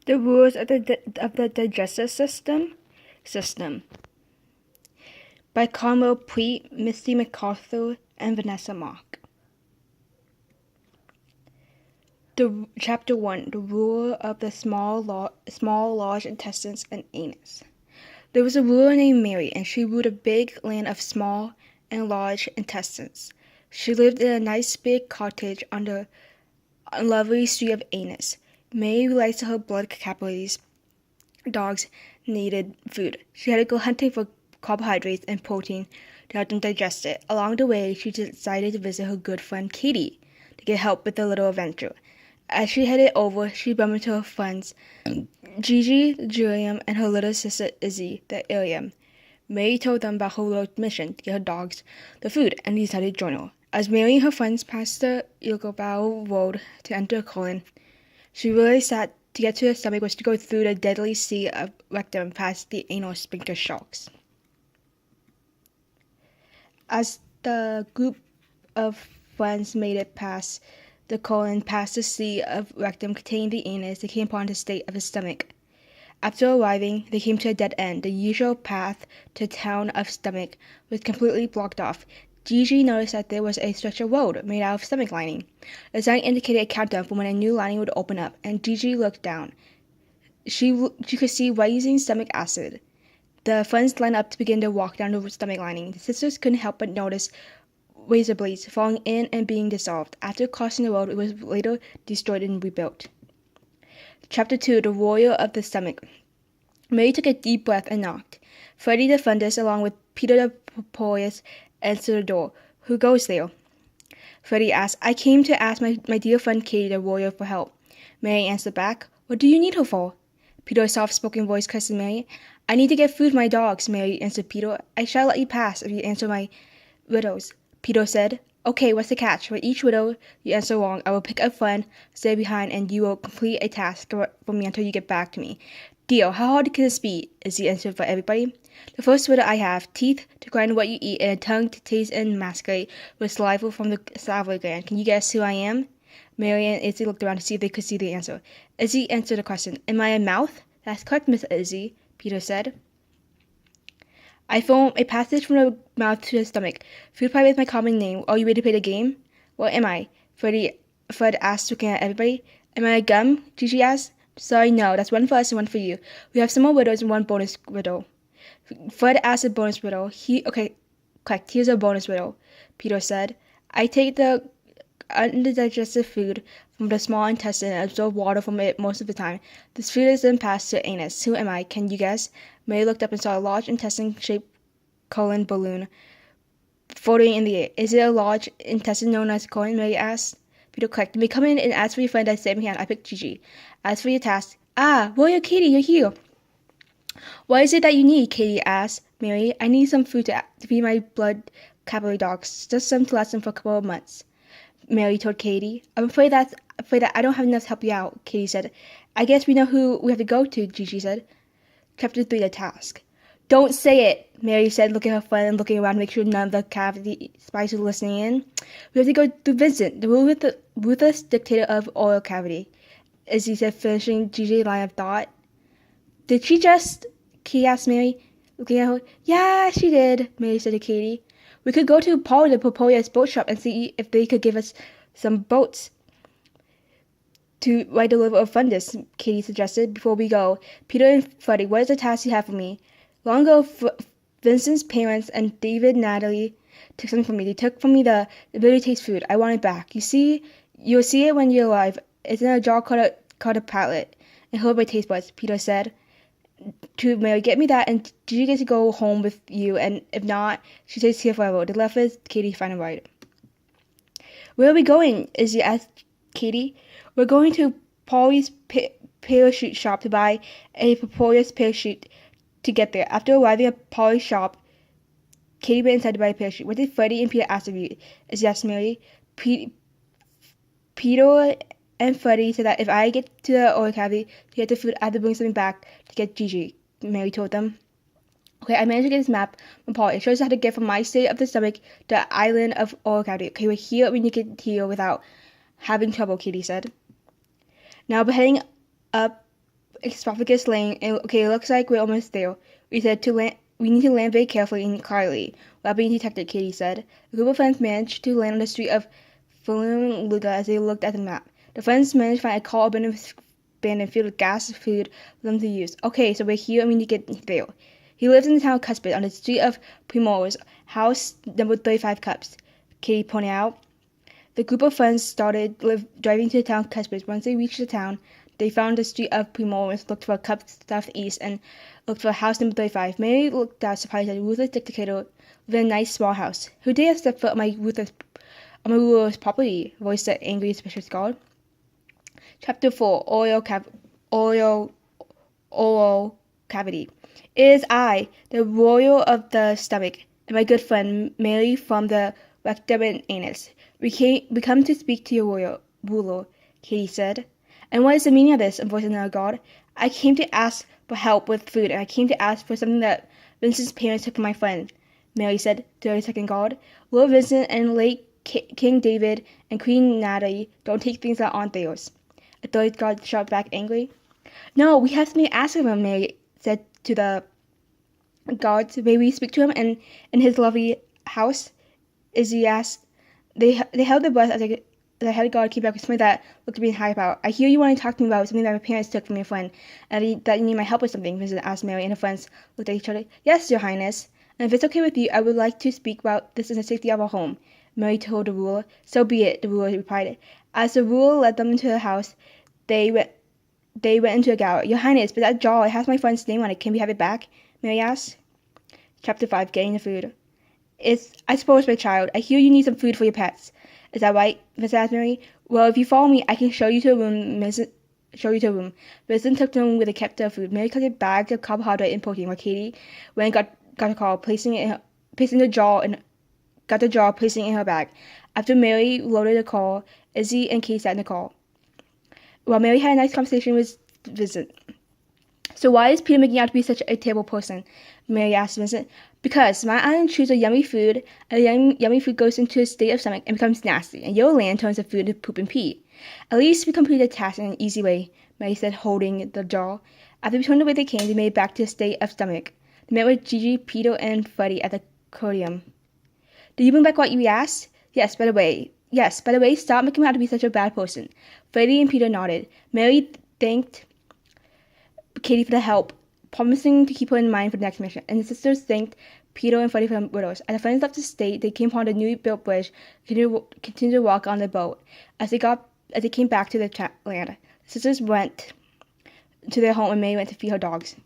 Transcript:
The rules of the digestive system by Conwell Preet, Misty MacArthur, and Vanessa Mock. Chapter 1: The Rule of the Small, Large Intestines and Anus. There was a ruler named Mary, and she ruled a big land of small and large intestines. She lived in a nice big cottage on the lovely street of Anus. Mary realized her blood capillaries dogs needed food. She had to go hunting for carbohydrates and protein to help them digest it. Along the way, she decided to visit her good friend Katie to get help with the little adventure. As she headed over, she bumped into her friends Gigi, Julian, and her little sister Izzy, the alien. Mary told them about her little mission to get her dogs the food, and they decided to join her. As Mary and her friends passed the Yokobawa Road to enter a colon, she realized that to get to the stomach was to go through the deadly sea of rectum past the anal sphincter sharks. As the group of friends made it past the colon, past the sea of rectum containing the anus, they came upon the state of the stomach. After arriving, they came to a dead end. The usual path to the town of stomach was completely blocked off. Gigi noticed that there was a stretch of road made out of stomach lining. The sign indicated a countdown for when a new lining would open up, and Gigi looked down. She could see rising stomach acid. The friends lined up to begin to walk down the stomach lining. The sisters couldn't help but notice razor blades falling in and being dissolved. After crossing the road, it was later destroyed and rebuilt. Chapter 2: The Warrior of the Stomach. Mary took a deep breath and knocked. Freddie the Fundus, along with Peter the Propolius, answered the door. Who goes there? Freddie asked. I came to ask my dear friend Katie the warrior for help. Mary answered back. What do you need her for? Peter's soft-spoken voice questioned Mary. I need to get food for my dogs, Mary answered Peter. I shall let you pass if you answer my riddles. Peter said. Okay, what's the catch? For each riddle you answer wrong, I will pick a friend, stay behind, and you will complete a task for me until you get back to me. Deal. How hard can this be? Is the answer for everybody. The first riddle I have: teeth to grind what you eat, and a tongue to taste and masticate with saliva from the salivary gland. Can you guess who I am? Mary and Izzy looked around to see if they could see the answer. Izzy answered the question. Am I a mouth? That's correct, Miss Izzy, Peter said. I form a passage from the mouth to the stomach. Food pie is my common name. Are you ready to play the game? What am I? Fred asked, looking at everybody. Am I a gum? Gigi asked. Sorry, no. That's one for us and one for you. We have some more riddles and one bonus riddle. Fred asked a bonus riddle. Okay, correct. Here's a bonus riddle, Peter said. I take the undigested food from the small intestine and absorb water from it most of the time. This food is then passed to the anus. Who am I? Can you guess? Mary looked up and saw a large intestine-shaped colon balloon floating in the air. Is it a large intestine known as colon? Mary asked. Peter clicked. May come in and ask for your friend. I said in hand. I picked Gigi. As for your task. Warrior Katie, you're here. What is it that you need? Katie asked Mary. I need some food to feed my blood capillary dogs. Just some to last them for a couple of months. Mary told Katie. I'm afraid that I don't have enough to help you out, Katie said. I guess we know who we have to go to, Gigi said. Chapter 3: The Task. Don't say it, Mary said, looking at her friend and looking around to make sure none of the cavity spies were listening in. We have to go to Vincent, the ruthless dictator of oil cavity, Izzy said, finishing Gigi's line of thought. Did she just? Katie asked Mary, looking at her. Yeah, she did, Mary said to Katie. We could go to Paul the Propolius boat shop and see if they could give us some boats to ride the river of Fundus, Katie suggested. Before we go, Peter and Freddie, what is the task you have for me? Long ago, Vincent's parents and David and Natalie took something from me. They took from me the ability to taste food. I want it back. You'll see it when you're alive. It's in a jar called a palate and held by taste buds, Peter said. To Mary, get me that, and did you get to go home with you? And if not, she stays here forever. The left is Katie, find a ride. Where are we going? Izzy asked Katie. We're going to Polly's parachute shop to buy a Propolius parachute to get there. After arriving at Polly's shop, Katie went inside to buy a parachute. What did Freddie and Peter ask of you? Izzy asked Mary. Peter and Freddie said that if I get to the oil cavity to get the food, I have to bring something back to get Gigi, Mary told them. Okay, I managed to get this map from Paul. It shows how to get from my state of the stomach to the island of oil cavity. Okay, we're here. We need to get here without having trouble, Katie said. Now we're heading up esophagus lane, and okay, it looks like we're almost there. We said to land. We need to land very carefully and quietly without being detected, Katie said. The group of friends managed to land on the street of Luda as they looked at the map. The friends managed to find a car abandoned filled with gas food for them to use. Okay, so we're here and we need to get there. He lives in the town of Cuspid on the street of Primrose, house number 35 Cups, Katie pointed out. The group of friends started driving to the town of Cuspid. Once they reached the town, they found the street of Primrose, looked for a cup southeast, and looked for house number 35. Mary looked out surprised at a ruthless dictator living in a nice small house. Who dare step foot on my ruler's property? Voiced the angry, suspicious guard. Chapter 4, Oral Cavity. It is I, the royal of the stomach, and my good friend Mary from the rectum and anus. We come to speak to your ruler, Katie said. And what is the meaning of this? Voiced another guard. I came to ask for help with food, and I came to ask for something that Vincent's parents took from my friend, Mary said to the second guard. Lord Vincent and late King David and Queen Natalie don't take things that aren't theirs. A third guard shot back angrily. No, we have something to ask of him, Mary said to the guards. May we speak to him in his lovely house? Izzy asked. They held their breath as the head guard came back with something that looked to be high about. I hear you want to talk to me about something that my parents took from your friend, and that you need my help with something, Vincent asked Mary, and her friends looked at each other. Yes, your highness. And if it's okay with you, I would like to speak about this in the safety of our home, Mary told the ruler. So be it, the ruler replied. As the ruler led them into the house, they went into a gallery. Your highness, but that jar, it has my friend's name on it. Can we have it back? Mary asked. Chapter 5, Getting the Food. I suppose, my child, I hear you need some food for your pets. Is that right? Vincent asked Mary. Well, if you follow me, I can show you to a room. Vincent took them where they kept their food. Mary collected bags of carbohydrate and protein, while Katie went and got a car, placing the jar in her bag. After Mary loaded the car, Izzy and Katie sat in the car. Well, Mary had a nice conversation with Vincent. So why is Peter making out to be such a terrible person? Mary asked Vincent. Because my island chews a yummy food, and yummy food goes into a state of stomach and becomes nasty, and your land turns the food into poop and pee. At least we completed the task in an easy way, Mary said, holding the jar. After we turned the way they came, they made it back to a state of stomach. They met with Gigi, Peter, and Freddie at the aquarium. Did you bring back what you asked? Yes, by the way, stop making me out to be such a bad person. Freddie and Peter nodded. Mary thanked Katie for the help, promising to keep her in mind for the next mission, and the sisters thanked Peter and Freddie for the widows. As the friends left the state, they came upon a newly built bridge, continued to walk on the boat. As they came back to the land, the sisters went to their home and Mary went to feed her dogs.